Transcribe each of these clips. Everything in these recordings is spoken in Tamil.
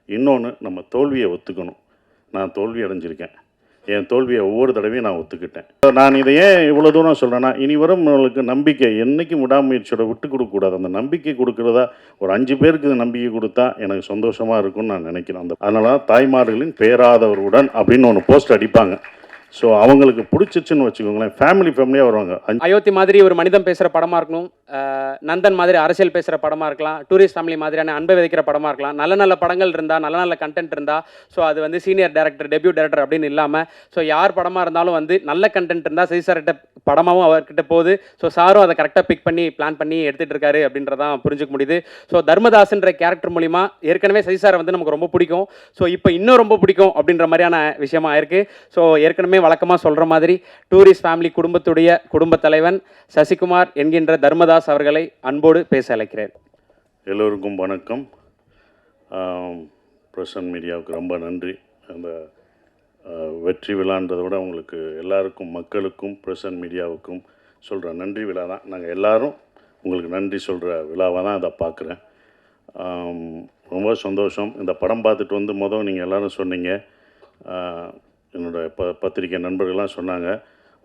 இன்னொன்று நம்ம தோல்வியை ஒத்துக்கணும். நான் தோல்வி அடைஞ்சிருக்கேன். என் தோல்வியை ஒவ்வொரு தடவையும் நான் ஒத்துக்கிட்டேன். நான் இதை ஏன் இவ்வளோ தூரம் சொல்கிறேன்னா, இனி வரும் நம்மளுக்கு நம்பிக்கை என்றைக்கும் விடாமுயற்சியோட விட்டு கொடுக்கக்கூடாது. அந்த நம்பிக்கை கொடுக்குறதா ஒரு 5 பேருக்கு இது நம்பிக்கை கொடுத்தா எனக்கு சந்தோஷமாக இருக்கும்னு நான் நினைக்கிறேன். அதனால தான் தாய்மார்களின் பேராதவருடன் அப்படின்னு ஒன்று போஸ்ட் அடிப்பாங்க. ஸோ அவங்களுக்கு பிடிச்சிச்சுன்னு வச்சுக்கோங்களேன், ஃபேமிலியாக வருவாங்க. அயோத்தி மாதிரி ஒரு மனிதன் பேசுகிற படமாக இருக்கணும், நந்தன் மாதிரி அரசியல் பேசுகிற படமாக இருக்கலாம், டூரிஸ்ட் ஃபேமிலி மாதிரியான அன்பை விதைக்கிற படமாக இருக்கலாம். நல்ல நல்ல படங்கள் இருந்தால், நல்ல நல்ல கண்டென்ட் இருந்தால், ஸோ அது வந்து சீனியர் டேரக்டர், டெபியூ டேரக்டர் அப்படின்னு இல்லாமல், ஸோ யார் படமாக இருந்தாலும் வந்து நல்ல கண்டென்ட் இருந்தால் சசி சார்கிட்ட படமாகவும் அவர்கிட்ட போகுது. ஸோ சாரும் அதை கரெக்டாக பிக் பண்ணி பிளான் பண்ணி எடுத்துகிட்டு இருக்காரு அப்படின்றதான் புரிஞ்சுக்க முடியுது. ஸோ தர்மதாஸ்ன்ற கேரக்டர் மூலிமா ஏற்கனவே சசி சாரை வந்து நமக்கு ரொம்ப பிடிக்கும். ஸோ இப்போ இன்னும் ரொம்ப பிடிக்கும் அப்படின்ற மாதிரியான விஷயமா இருக்குது. ஸோ ஏற்கனவே வழக்கமாக சொல்கிற மாதிரி டூரிஸ்ட் ஃபேமிலி குடும்பத்துடைய குடும்ப தலைவன் சசிகுமார் என்கின்ற தர்மதாஸ் அவர்களை அன்போடு பேச அழைக்கிறேன். எல்லோருக்கும் வணக்கம். பிரசன்ட் மீடியாவுக்கு ரொம்ப நன்றி. அந்த வெற்றி விழான்றதை விட உங்களுக்கு எல்லாருக்கும், மக்களுக்கும், பிரசன்ட் மீடியாவுக்கும் சொல்கிற நன்றி விழா தான். நாங்கள் எல்லோரும் உங்களுக்கு நன்றி சொல்கிற விழாவாக தான் அதை பார்க்குறேன். ரொம்ப சந்தோஷம். இந்த படம் பார்த்துட்டு வந்து நீங்கள் எல்லோரும் சொன்னீங்க, என்னோடய பத்திரிக்கை நண்பர்கள்லாம் சொன்னாங்க,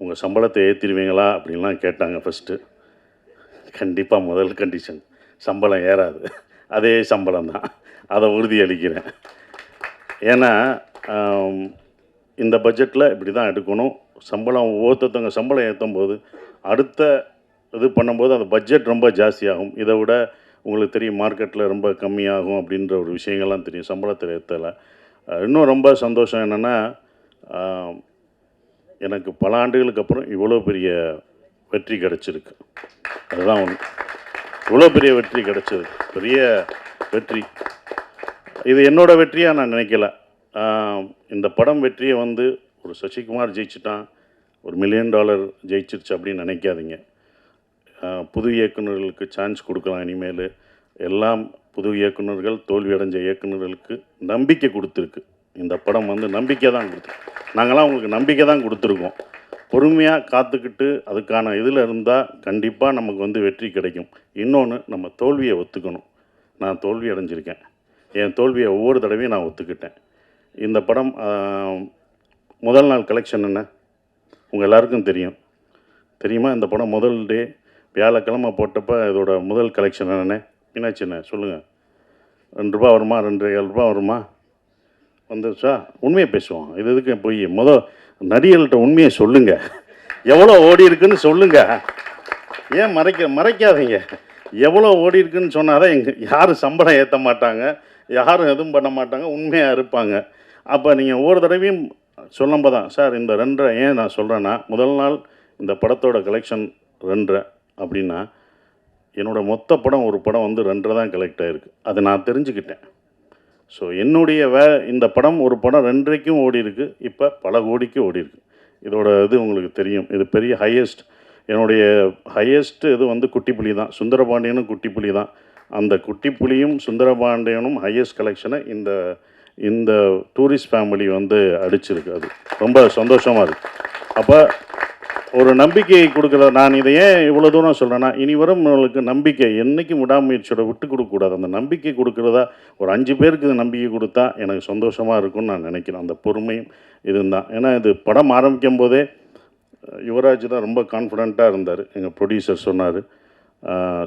உங்கள் சம்பளத்தை ஏற்றிடுவீங்களா அப்படின்லாம் கேட்டாங்க. ஃபஸ்ட்டு கண்டிப்பாக முதல் கண்டிஷன் சம்பளம் ஏறாது, அதே சம்பளம் தான், அதை உறுதியளிக்கிறேன். ஏன்னா இந்த பட்ஜெட்டில் இப்படி தான் எடுக்கணும். சம்பளம் ஒவ்வொருத்தவங்க சம்பளம் ஏற்றும் போது அடுத்த இது பண்ணும்போது அந்த பட்ஜெட் ரொம்ப ஜாஸ்தியாகும். இதை விட உங்களுக்கு தெரியும் மார்க்கெட்டில் ரொம்ப கம்மியாகும் அப்படின்ற ஒரு விஷயங்கள்லாம் தெரியும் சம்பளத்தில் ஏற்றலை. இன்னும் ரொம்ப சந்தோஷம் என்னென்னா, எனக்கு பல ஆண்டுகளுக்கு அப்புறம் இவ்வளோ பெரிய வெற்றி கிடச்சிருக்கு. அதுதான் ஒன்று. இவ்வளோ பெரிய வெற்றி கிடச்சிருக்கு, பெரிய வெற்றி. இது என்னோடய வெற்றியாக நான் நினைக்கல. இந்த படம் வெற்றியை வந்து ஒரு சசிகுமார் ஜெயிச்சிட்டான், ஒரு $1 மில்லியன் ஜெயிச்சிருச்சு அப்படின்னு நினைக்காதீங்க. புது இயக்குநர்களுக்கு சான்ஸ் கொடுக்கலாம். இனிமேல் எல்லாம் புது இயக்குநர்கள், தோல்வி அடைஞ்ச இயக்குநர்களுக்கு நம்பிக்கை கொடுத்துருக்கு. இந்த படம் வந்து நம்பிக்கை தான் கொடுத்துருக்கு. நாங்களாம் உங்களுக்கு நம்பிக்கை தான் கொடுத்துருக்கோம். பொறுமையாக காத்துக்கிட்டு அதுக்கான இதில் இருந்தால் கண்டிப்பாக நமக்கு வந்து வெற்றி கிடைக்கும். இன்னொன்று, நம்ம தோல்வியை ஒத்துக்கணும். நான் தோல்வி அடைஞ்சிருக்கேன். என் தோல்வியை ஒவ்வொரு தடவையும் நான் ஒத்துக்கிட்டேன். இந்த படம் முதல் நாள் கலெக்ஷன் என்ன உங்கள் எல்லாருக்கும் தெரியுமா? இந்த படம் முதல் டே வியாழக்கிழமை போட்டப்போ இதோட முதல் கலெக்ஷன் என்னென்ன மீனாட்சி என்ன சொல்லுங்கள்? ₹2 வருமா, ₹2.25 வருமா? வந்துச்சா? உண்மையை பேசுவோம். இது எதுக்கு போய் நடிகர்கள்ட்ட உண்மையை சொல்லுங்கள். எவ்வளோ ஓடி இருக்குன்னு சொல்லுங்கள். ஏன் மறைக்காதீங்க. எவ்வளோ ஓடி இருக்குன்னு சொன்னால் தான் யாரும் சம்பளம் ஏற்ற மாட்டாங்க, யாரும் எதுவும் பண்ண மாட்டாங்க, உண்மையாக இருப்பாங்க. அப்போ நீங்கள் ஒவ்வொரு தடவையும் சொல்லும்போது தான் சார் இந்த 2.5 ஏன் நான் சொல்கிறேன்னா, முதல் நாள் இந்த படத்தோட கலெக்ஷன் 2.5 அப்படின்னா என்னோடய மொத்த படம் ஒரு படம் வந்து 2.5 தான் கலெக்ட் ஆகிருக்கு. அதை நான் தெரிஞ்சுக்கிட்டேன். ஸோ என்னுடைய இந்த படம் ஒரு படம் 2.5க்கும் ஓடி இருக்குது, இப்போ பல கோடிக்கு ஓடி இருக்குது. இதோட இது உங்களுக்கு தெரியும். இது பெரிய ஹையஸ்ட். என்னுடைய ஹையஸ்ட் இது வந்து குட்டிப்புலி தான். சுந்தரபாண்டியனும் குட்டிப்புலி தான். அந்த குட்டிப்புலியும் சுந்தரபாண்டியனும் ஹையஸ்ட் கலெக்ஷனை இந்த டூரிஸ்ட் ஃபேமிலி வந்து அடிச்சிருக்கு. அது ரொம்ப சந்தோஷமாக இருக்குது. அப்போ ஒரு நம்பிக்கை கொடுக்குற நான் இதை ஏன் இவ்வளோ தூரம் சொல்கிறேன்னா, இனி வரும் நம்மளுக்கு நம்பிக்கை என்றைக்கும் விடாமுயற்சியோட விட்டு கொடுக்கக்கூடாது. அந்த நம்பிக்கை கொடுக்குறதா ஒரு 5 பேருக்கு இது நம்பிக்கை கொடுத்தா எனக்கு சந்தோஷமாக இருக்கும்னு நான் நினைக்கிறேன். அந்த பொறுமையும் இதுதான். ஏன்னா இது படம் ஆரம்பிக்கும் போதே யுவராஜ் தான் ரொம்ப கான்ஃபிடெண்ட்டாக இருந்தார். எங்கள் ப்ரொடியூசர் சொன்னார்,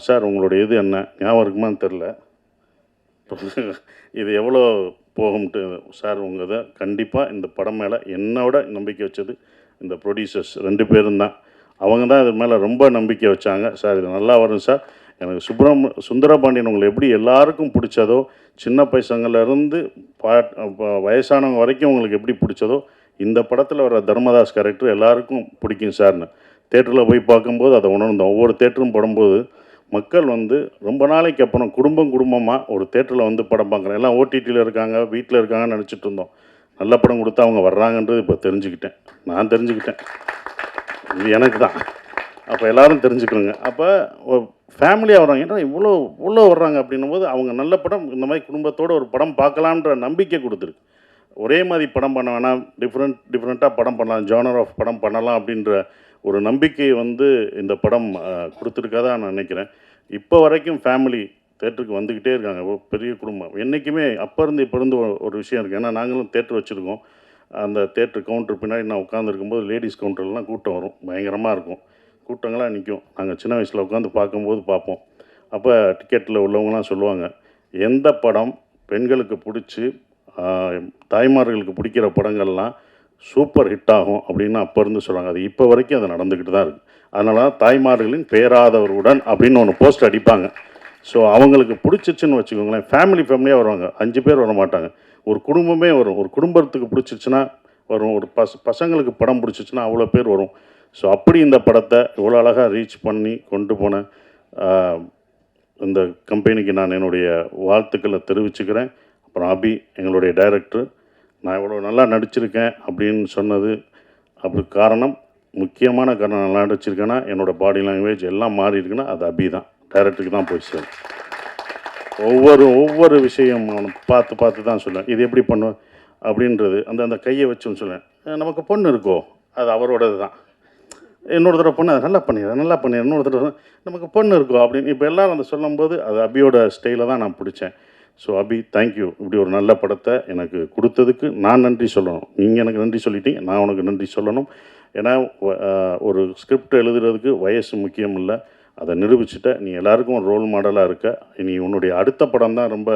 சார் உங்களுடைய இது என்ன ஞாபகம் இருக்குமான்னு தெரில, இது எவ்வளோ போகும்ட்டு. சார் உங்கள் இதை கண்டிப்பாக இந்த படம் மேலே என்னோட நம்பிக்கை வச்சது இந்த ப்ரொடியூசர்ஸ் 2 பேரும் தான். அவங்க தான் இது மேலே ரொம்ப நம்பிக்கை வச்சாங்க. சார் இது நல்லா வரும் சார். எனக்கு சுந்தரபாண்டியன் உங்களை எப்படி எல்லாருக்கும் பிடிச்சதோ, சின்ன பசங்கள்லேருந்து வயசானவங்க வரைக்கும் உங்களுக்கு எப்படி பிடிச்சதோ, இந்த படத்தில் வர தர்மதாஸ் கேரக்டர் எல்லாருக்கும் பிடிக்கும் சார்னு தேட்டரில் போய் பார்க்கும்போது அதை உணர்ந்தோம். ஒவ்வொரு தேட்டரும் படும்போது மக்கள் வந்து ரொம்ப நாளைக்கு அப்புறம் குடும்பமாக ஒரு தேட்டரில் வந்து படம் பார்க்குறேன். எல்லாம் ஓடிடியில் இருக்காங்க, வீட்டில் இருக்காங்கன்னு நினச்சிட்டு இருந்தோம். நல்ல படம் கொடுத்தா அவங்க வர்றாங்கன்றது இப்போ தெரிஞ்சுக்கிட்டேன். நான் தெரிஞ்சுக்கிட்டேன், இது எனக்கு தான். அப்போ எல்லோரும் தெரிஞ்சுக்கணுங்க. அப்போ ஃபேமிலியாக வர்றாங்க. ஏன்னா இவ்வளோ வர்றாங்க அப்படின்னும் போது அவங்க நல்ல படம் இந்த மாதிரி குடும்பத்தோடு ஒரு படம் பார்க்கலான்ற நம்பிக்கை கொடுத்துருக்கு. ஒரே மாதிரி படம் பண்ண வேணாம், டிஃப்ரெண்ட்டாக படம் பண்ணலாம், ஜானர் ஆஃப் படம் பண்ணலாம் அப்படின்ற ஒரு நம்பிக்கையை வந்து இந்த படம் கொடுத்துருக்காதான் நான் நினைக்கிறேன். இப்போ வரைக்கும் ஃபேமிலி தேட்டருக்கு வந்துக்கிட்டே இருக்காங்க. பெரிய குடும்பம். என்றைக்குமே அப்போ இருந்து இப்போ இருந்து ஒரு விஷயம் இருக்குது. ஏன்னா நாங்களும் தேட்டர் வச்சுருக்கோம். அந்த தேட்டர் கவுண்டர் பின்னாடி நான் உட்காந்துருக்கும்போது லேடிஸ் கவுண்டர்லாம் கூட்டம் வரும். பயங்கரமாக இருக்கும். கூட்டங்களாக நிற்கும். நாங்கள் சின்ன வயசில் உட்காந்து பார்க்கும்போது பார்ப்போம். அப்போ டிக்கெட்டில் உள்ளவங்கலாம் சொல்லுவாங்க, எந்த படம் பெண்களுக்கு பிடிச்சி தாய்மார்களுக்கு பிடிக்கிற படங்கள்லாம் சூப்பர் ஹிட் ஆகும் அப்படின்னு அப்போ இருந்து சொல்கிறாங்க. அது இப்போ வரைக்கும் அது நடந்துக்கிட்டு தான் இருக்குது. அதனால தான் தாய்மார்களின் பேராதவருடன் அப்படின்னு ஒன்று போஸ்ட் அடிப்பாங்க. ஸோ அவங்களுக்கு பிடிச்சிச்சுன்னு வச்சுக்கோங்களேன், ஃபேமிலியாக வருவாங்க. 5 பேர் வர மாட்டாங்க, ஒரு குடும்பமே வரும். ஒரு குடும்பத்துக்கு பிடிச்சிச்சுன்னா வரும். ஒரு பசங்களுக்கு படம் பிடிச்சிச்சுன்னா அவ்வளோ பேர் வரும். ஸோ அப்படி இந்த படத்தை இவ்வளோ அழகாக ரீச் பண்ணி கொண்டு போன இந்த கம்பெனிக்கு நான் என்னுடைய வாழ்த்துக்களை தெரிவிச்சுக்கிறேன். அப்புறம் அபி எங்களுடைய டைரக்டர், நான் இவ்வளோ நல்லா நடிச்சிருக்கேன் அப்படின்னு சொன்னது அப்படி காரணம், முக்கியமான காரணம் நல்லா நடிச்சிருக்கேன்னா என்னோடய பாடி லாங்குவேஜ் எல்லாம் மாறி இருக்குன்னா அது அபி தான். டைரக்டருக்கு தான் போய் சேரும். ஒவ்வொரு விஷயம் பார்த்து தான் சொல்லுவேன். இது எப்படி பண்ணுவேன் அப்படின்றது அந்த கையை வச்சுன்னு சொல்லுவேன். நமக்கு பொண்ணு இருக்கோ அது அவரோடது தான். இன்னொரு தடவை பொண்ணு அதை நல்லா பண்ணிடுறேன் இன்னொரு தடவை நமக்கு பொண்ணு இருக்கோ அப்படின்னு இப்போ எல்லோரும் அதை சொல்லும்போது அது அபியோட ஸ்டைலை தான் நான் பிடிச்சேன். ஸோ அபி, தேங்க்யூ. இப்படி ஒரு நல்ல படத்தை எனக்கு கொடுத்ததுக்கு நான் நன்றி சொல்லணும். நீங்கள் எனக்கு நன்றி சொல்லிட்டீங்க, நான் உனக்கு நன்றி சொல்லணும். ஏன்னா ஒரு ஸ்கிரிப்ட் எழுதுறதுக்கு வயசு முக்கியம் இல்லை, அதை நிரூபிச்சுட்ட. நீ எல்லாருக்கும் ஒரு ரோல் மாடலாக இருக்க. நீ உன்னுடைய அடுத்த படம் தான் ரொம்ப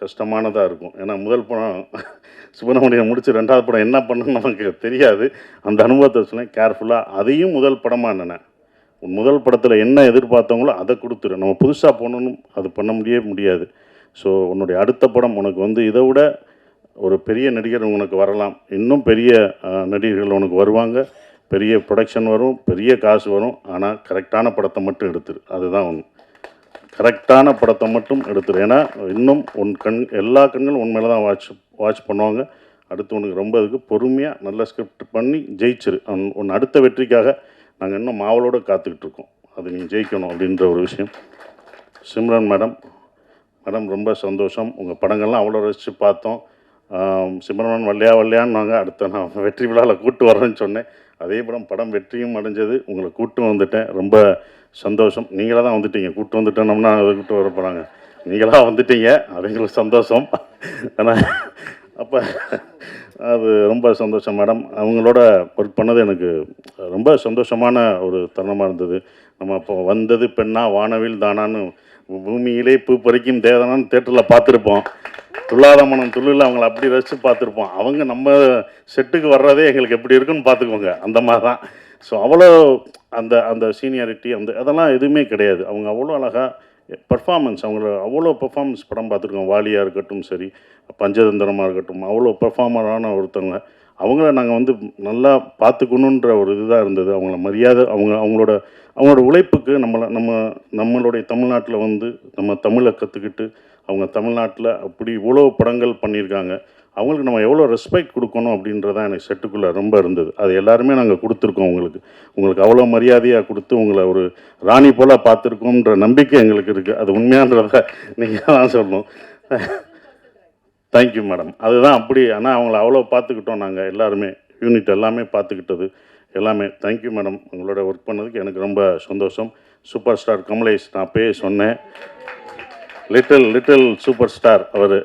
கஷ்டமானதாக இருக்கும். ஏன்னா முதல் படம் சுப்பிரமணியம் முடிச்சு 2வது படம் என்ன பண்ணணும்னு நமக்கு தெரியாது. அந்த அனுபவத்தை சொன்னேன். கேர்ஃபுல்லாக அதையும் முதல் படமாக நினை. உன் முதல் படத்தில் என்ன எதிர்பார்த்தவங்களோ அதை கொடுத்துரு. நம்ம புதுசாக போகணும் அது பண்ண முடியாது. ஸோ உன்னுடைய அடுத்த படம் உனக்கு இதை விட ஒரு பெரிய நடிகர் உனக்கு வரலாம். இன்னும் பெரிய நடிகர்கள் உனக்கு வருவாங்க. பெரிய ப்ரொடக்ஷன் வரும், பெரிய காசு வரும். ஆனால் கரெக்டான படத்தை மட்டும் எடுத்துரு. அதுதான் ஒன்று. கரெக்டான படத்தை மட்டும் எடுத்துரு. ஏன்னா இன்னும் எல்லா கண்களும் உன் மேலே தான் வாட்ச் பண்ணுவாங்க. அடுத்து உனக்கு ரொம்ப இதுக்கு பொறுமையாக நல்ல ஸ்கிரிப்ட் பண்ணி ஜெயிச்சிரு. உன் அடுத்த வெற்றிக்காக நாங்கள் இன்னும் மாவலோடு காத்துக்கிட்டு இருக்கோம். அது நீ ஜெயிக்கணும் அப்படின்ற ஒரு விஷயம். சிம்ரன் மேடம் ரொம்ப சந்தோஷம். உங்கள் படங்கள்லாம் அவ்வளோ ரசித்து பார்த்தோம். சிம்ரன் வல்லையான்னு அடுத்த நான் வெற்றி விழாவில் கூட்டு வரேன்னு சொன்னேன். அதே படம் வெற்றியும் அடைஞ்சது. உங்களை கூட்டு வந்துட்டேன். ரொம்ப சந்தோஷம். நீங்களாக தான் வந்துட்டீங்க. கூட்டு வந்துட்டோம்னா அதை கூட்டு வர போகிறாங்க. நீங்களாக வந்துட்டீங்க, அது எங்களுக்கு சந்தோஷம். ஆனால் அப்போ அது ரொம்ப சந்தோஷம் மேடம். அவங்களோட ஒர்க் பண்ணது எனக்கு ரொம்ப சந்தோஷமான ஒரு தருணமாக இருந்தது. நம்ம அப்போ வந்தது பெண்ணா வானவில் தானான்னு பூமியிலே பூ பறிக்கும் தேவதானான்னு தேட்டரில் பார்த்துருப்போம். துள்ளாத மனம் துள்ளில் அவங்கள அப்படி ரசித்து பார்த்துருப்போம். அவங்க நம்ம செட்டுக்கு வர்றதே எங்களுக்கு எப்படி இருக்குன்னு பார்த்துக்கோங்க. அந்த மாதிரி தான். ஸோ அவ்வளோ அந்த சீனியாரிட்டி அதெல்லாம் எதுவுமே கிடையாது. அவங்க அவ்வளோ அழகாக பெர்ஃபார்மன்ஸ், அவங்கள அவ்வளோ பெர்ஃபார்மன்ஸ் படம் பார்த்துருக்கோம். வாலியாக இருக்கட்டும் சரி, பஞ்சதந்திரமாக இருக்கட்டும், அவ்வளோ பெர்ஃபார்மரான ஒருத்தவங்க. அவங்கள நாங்கள் நல்லா பார்த்துக்கணுன்ற ஒரு இதுதான் இருந்தது. அவங்கள மரியாதை, அவங்களோட உழைப்புக்கு நம்மளுடைய தமிழ்நாட்டில் நம்ம தமிழை கற்றுக்கிட்டு அவங்க தமிழ்நாட்டில் அப்படி இவ்வளோ படங்கள் பண்ணியிருக்காங்க. அவங்களுக்கு நம்ம எவ்வளோ ரெஸ்பெக்ட் கொடுக்கணும் அப்படின்றதான் எனக்கு செட்டுக்குள்ளே ரொம்ப இருந்தது. அது எல்லாருமே நாங்கள் கொடுத்துருக்கோம். உங்களுக்கு அவ்வளோ மரியாதையாக கொடுத்து உங்களை ஒரு ராணி போல் பார்த்துருக்கோன்ற நம்பிக்கை எங்களுக்கு இருக்குது. அது உண்மையான்றதை நீங்கள் தான் சொல்லணும். Thank you madam. அதுதான் அப்படி. ஆனால் அவங்கள அவ்வளோ பார்த்துக்கிட்டோம் நாங்கள் எல்லாருமே. யூனிட் எல்லாமே பார்த்துக்கிட்டது எல்லாமே. Thank you madam. உங்களோட ஒர்க் பண்ணதுக்கு எனக்கு ரொம்ப சந்தோஷம். சூப்பர் ஸ்டார் கமலேஷ், நான் அப்பயே சொன்னேன், லிட்டில் சூப்பர் ஸ்டார். அவர்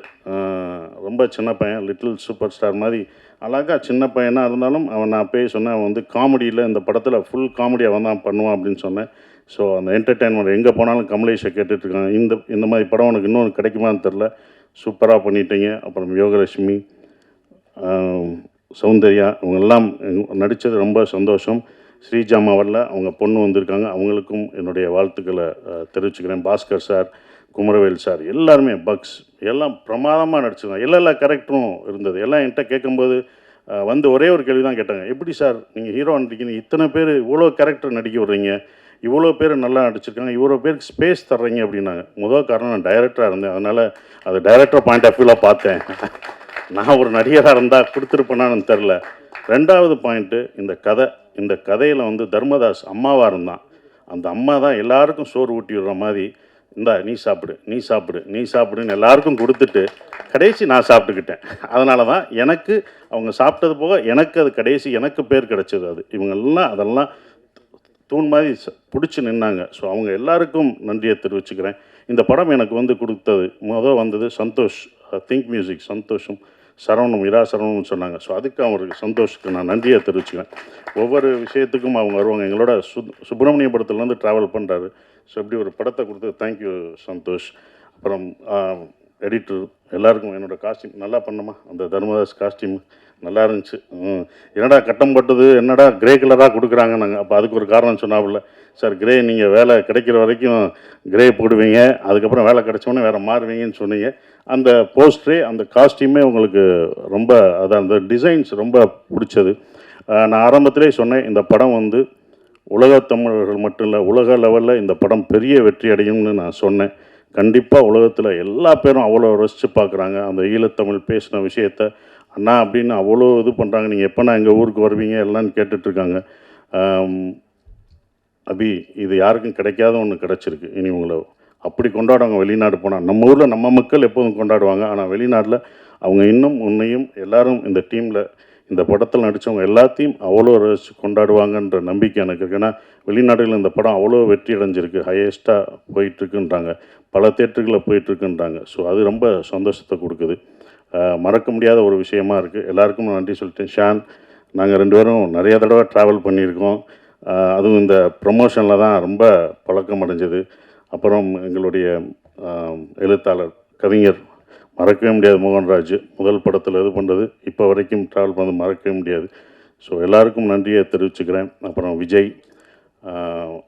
ரொம்ப சின்ன பையன், லிட்டில் சூப்பர் ஸ்டார் மாதிரி அழகாக சின்ன பையனாக இருந்தாலும் நான் அப்பயே சொன்னேன், அவன் காமெடியில் இந்த படத்தில் ஃபுல் காமெடி அவன் தான் பண்ணுவான் அப்படின்னு சொன்னேன். ஸோ அந்த என்டர்டெயின்மெண்ட் எங்கே போனாலும் கமலேஷை கேட்டுட்ருக்காங்க. இந்த மாதிரி படம் உனக்கு இன்னொன்று கிடைக்குமான்னு தெரில, சூப்பராக பண்ணிட்டீங்க. அப்புறம் யோகலட்சுமி, சௌந்தர்யா, இவங்கெல்லாம் நடித்தது ரொம்ப சந்தோஷம். ஸ்ரீஜாமா வரல, அவங்க பொண்ணு வந்திருக்காங்க. அவங்களுக்கும் என்னுடைய வாழ்த்துக்களை தெரிவிச்சுக்கிறேன். பாஸ்கர் சார், குமரவேல் சார், எல்லாருமே பக்ஸ் எல்லாம் பிரமாதமாக நடிச்சிருக்காங்க. எல்லா கேரக்டரும் இருந்தது. எல்லாம் என்கிட்ட கேட்கும்போது ஒரே ஒரு கேள்வி தான் கேட்டாங்க, எப்படி சார் நீங்கள் ஹீரோ நடிக்கிறீங்க, இத்தனை பேர் இவ்வளோ கேரக்டர் நடிக்க விட்றீங்க, இவ்வளோ பேர் நல்லா நடிச்சிருக்காங்க, இவ்வளோ பேருக்கு ஸ்பேஸ் தர்றீங்க அப்படின்னாங்க. முதல் காரணம் நான் டைரக்டராக இருந்தேன். அதனால் அது டைரக்டர் பாயிண்ட் ஆஃப் வியூவில் பார்த்தேன். நான் ஒரு நடிகராக இருந்தால் கொடுத்துருப்பேனான்னு தெரில. 2வது பாயிண்ட்டு, இந்த கதையில் தர்மதாஸ் அம்மாவாக இருந்தான். அந்த அம்மா தான் எல்லாருக்கும் சோறு ஊட்டி விடுற மாதிரி, இந்தா நீ சாப்பிடுன்னு எல்லாருக்கும் கொடுத்துட்டு கடைசி நான் சாப்பிட்டுக்கிட்டேன். அதனால தான் எனக்கு அவங்க சாப்பிட்டது போக எனக்கு அது கடைசி எனக்கு பேர் கிடச்சிது. இவங்கெல்லாம் அதெல்லாம் தூண் மாதிரி பிடிச்சி நின்னாங்க. ஸோ அவங்க எல்லாருக்கும் நன்றியை தெரிவிச்சுக்கிறேன். இந்த படம் எனக்கு வந்து கொடுத்தது வந்தது சந்தோஷ், திங்க் மியூசிக் சந்தோஷம், சரவணம், இரா சரவணம்னு சொன்னாங்க. ஸோ அதுக்கு அவருக்கு சந்தோஷுக்கு நான் நன்றியை தெரிவிச்சுக்கிறேன். ஒவ்வொரு விஷயத்துக்கும் அவங்க வருவாங்க. எங்களோட சுப்பிரமணியபுரத்துலேருந்து ட்ராவல் பண்ணுறாரு. ஸோ இப்படி ஒரு படத்தை கொடுத்து தேங்க்யூ சந்தோஷ். அப்புறம் எடிட்டர் எல்லாருக்கும் என்னோடய காஸ்டியூம் நல்லா பண்ணமா, அந்த தர்மதாஸ் காஸ்டியூம் நல்லா இருந்துச்சு. என்னடா கட்டம் பட்டது, என்னடா கிரே கலராக கொடுக்குறாங்க. நாங்கள் அப்போ அதுக்கு ஒரு காரணம் சொன்னாப்புல, சார் கிரே நீங்கள் வேலை கிடைக்கிற வரைக்கும் கிரே போடுவீங்க, அதுக்கப்புறம் வேலை கிடைச்சோன்னே வேறு மாறுவீங்கன்னு சொன்னீங்க. அந்த போஸ்டரே அந்த காஸ்டியூமே உங்களுக்கு ரொம்ப அதான் அந்த டிசைன்ஸ் ரொம்ப பிடிச்சது. நான் ஆரம்பத்திலே சொன்னேன், இந்த படம் வந்து உலகத் தமிழர்கள் மட்டும் இல்லை, உலக லெவலில் இந்த படம் பெரிய வெற்றி அடையும்னு நான் சொன்னேன். கண்டிப்பாக உலகத்தில் எல்லா பேரும் அவ்வளோ ரசித்து பார்க்குறாங்க. அந்த ஈழத்தமிழ் பேசின விஷயத்த அண்ணா அப்படின்னு அவ்வளோ இது பண்ணுறாங்க. நீங்கள் எப்போனா எங்கள் ஊருக்கு வருவீங்க எல்லாம்னு கேட்டுட்ருக்காங்க. அபி, இது யாருக்கும் கிடைக்காத ஒன்று கிடச்சிருக்கு. இனி உங்களை அப்படி கொண்டாடுவாங்க வெளிநாடு போனால். நம்ம ஊரில் நம்ம மக்கள் எப்போதும் கொண்டாடுவாங்க. ஆனால் வெளிநாட்டில் அவங்க இன்னும் உன்னையும் எல்லாரும் இந்த டீமில் இந்த படத்தில் நடித்தவங்க எல்லாத்தையும் அவ்வளோ ரசித்து கொண்டாடுவாங்கன்ற நம்பிக்கை எனக்கு இருக்குது. ஏன்னா வெளிநாடுகளில் இந்த படம் அவ்வளோ வெற்றி அடைஞ்சிருக்கு, ஹையஸ்ட்டாக போயிட்டுருக்குன்றாங்க, பல தேட்டர்களில் போயிட்டுருக்குன்றாங்க. ஸோ அது ரொம்ப சந்தோஷத்தை கொடுக்குது. மறக்க முடியாத ஒரு விஷயமா இருக்குது. எல்லாருக்கும் நன்றி சொல்லிட்டேன். ஷான், நாங்கள் 2 பேரும் நிறைய தடவை ட்ராவல் பண்ணியிருக்கோம். அதுவும் இந்த ப்ரமோஷனில் தான் ரொம்ப பழக்கம் அடைஞ்சது. அப்புறம் எங்களுடைய எழுத்தாளர், கவிஞர், மறக்கவே முடியாது மோகன்ராஜ், முதல் படத்தில் இது பண்ணுறது இப்போ வரைக்கும் ட்ராவல் பண்ணது மறக்கவே முடியாது. ஸோ எல்லாருக்கும் நன்றியை தெரிவிச்சுக்கிறேன். அப்புறம் விஜய்,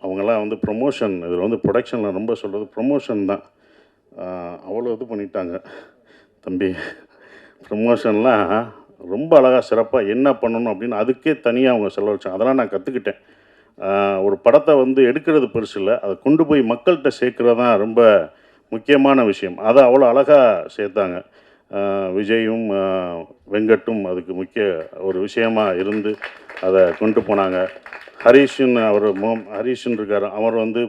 அவங்கெல்லாம் வந்து ப்ரொமோஷன், இதில் வந்து ப்ரொடக்ஷனில் ரொம்ப சொல்கிறது ப்ரொமோஷன் தான். அவ்வளோ இது பண்ணிட்டாங்க தம்பி. ப்ரொமோஷன்லாம் ரொம்ப அழகாக சிறப்பாக என்ன பண்ணணும் அப்படின்னு அதுக்கே தனியாக அவங்க செலவழிச்சாங்க. அதெல்லாம் நான் கற்றுக்கிட்டேன். ஒரு படத்தை வந்து எடுக்கிறது பெருசு இல்லை, அதை கொண்டு போய் மக்கள்கிட்ட சேர்க்குறது தான் ரொம்ப முக்கியமான விஷயம். அதை அவ்வளோ அழகாக சேர்த்தாங்க. விஜயும் வெங்கட்டும் அதுக்கு முக்கிய ஒரு விஷயமாக இருந்து அதை கொண்டு போனாங்க. ஹரீஷன், ஹரீஷன் இருக்கார், அவர் வந்து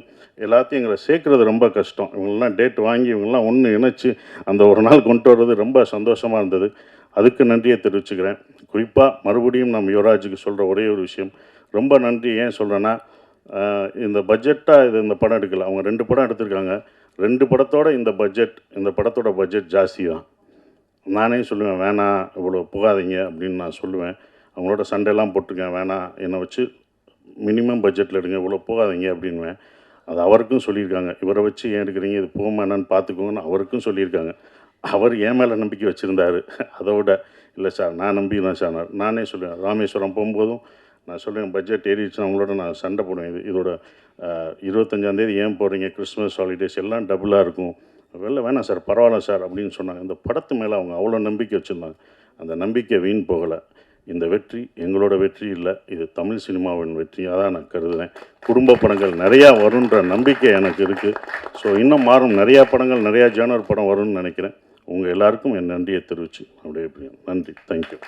எல்லாத்தையும் எங்களை சேர்க்குறது ரொம்ப கஷ்டம். இவங்கெல்லாம் டேட் வாங்கி இவங்கெல்லாம் ஒன்று இணைச்சி அந்த ஒரு நாள் கொண்டு வர்றது ரொம்ப சந்தோஷமாக இருந்தது. அதுக்கு நன்றியை தெரிவிச்சுக்கிறேன். குறிப்பாக மறுபடியும் நம்ம யுவராஜுக்கு சொல்கிற ஒரே ஒரு விஷயம், ரொம்ப நன்றி. ஏன் சொல்கிறேன்னா, இந்த பட்ஜெட்டாக இந்த படம் எடுக்கலை, அவங்க 2 படம் எடுத்திருக்காங்க. 2 படத்தோட இந்த படத்தோட பட்ஜெட் ஜாஸ்தி தான். நானே சொல்லுவேன், வேணாம் இவ்வளோ போகாதீங்க அப்படின்னு நான் சொல்லுவேன். அவங்களோட சண்டையெல்லாம் போட்டிருக்கேன், வேணாம் என்னை வச்சு மினிமம் பட்ஜெட்டில் எடுங்க, இவ்வளோ போகாதீங்க அப்படின்வேன். அது அவருக்கும் சொல்லியிருக்காங்க, இவரை வச்சு ஏன் எடுக்கிறீங்க, இது போகாமல் என்னன்னு பார்த்துக்கோங்கன்னு அவருக்கும் சொல்லியிருக்காங்க. அவர் என் மேலே நம்பிக்கை வச்சுருந்தார். அதோட இல்லை சார் நான் நம்பிக்கிறேன் சார். நானே சொல்லுவேன், ராமேஸ்வரம் போகும்போதும் நான் சொல்லுவேன், பட்ஜெட் ஏறிடுச்சுன்னா அவங்களோட நான் சண்டை போடுவேன். இதோட 25ஆம் தேதி ஏன் போடுறீங்க, கிறிஸ்மஸ் ஹாலிடேஸ் எல்லாம் டபுளாக இருக்கும், வெளில வேணாம் சார் பரவாயில்ல சார் அப்படின்னு சொன்னாங்க. இந்த படத்து மேலே அவங்க அவ்வளோ நம்பிக்கை வச்சுருந்தாங்க. அந்த நம்பிக்கை வீண் போகலை. இந்த வெற்றி எங்களோட வெற்றி இல்லை, இது தமிழ் சினிமாவின் வெற்றியாக தான் நான் கருதுகிறேன். குடும்ப படங்கள் நிறையா வருன்ற நம்பிக்கை எனக்கு இருக்குது. ஸோ இன்னும் மாறும், நிறையா படங்கள், நிறையா ஜேனர் படம் வரும்னு நினைக்கிறேன். உங்கள் எல்லாருக்கும் என் நன்றியை தெரிவித்து அப்படியே நன்றி. தேங்க்யூ.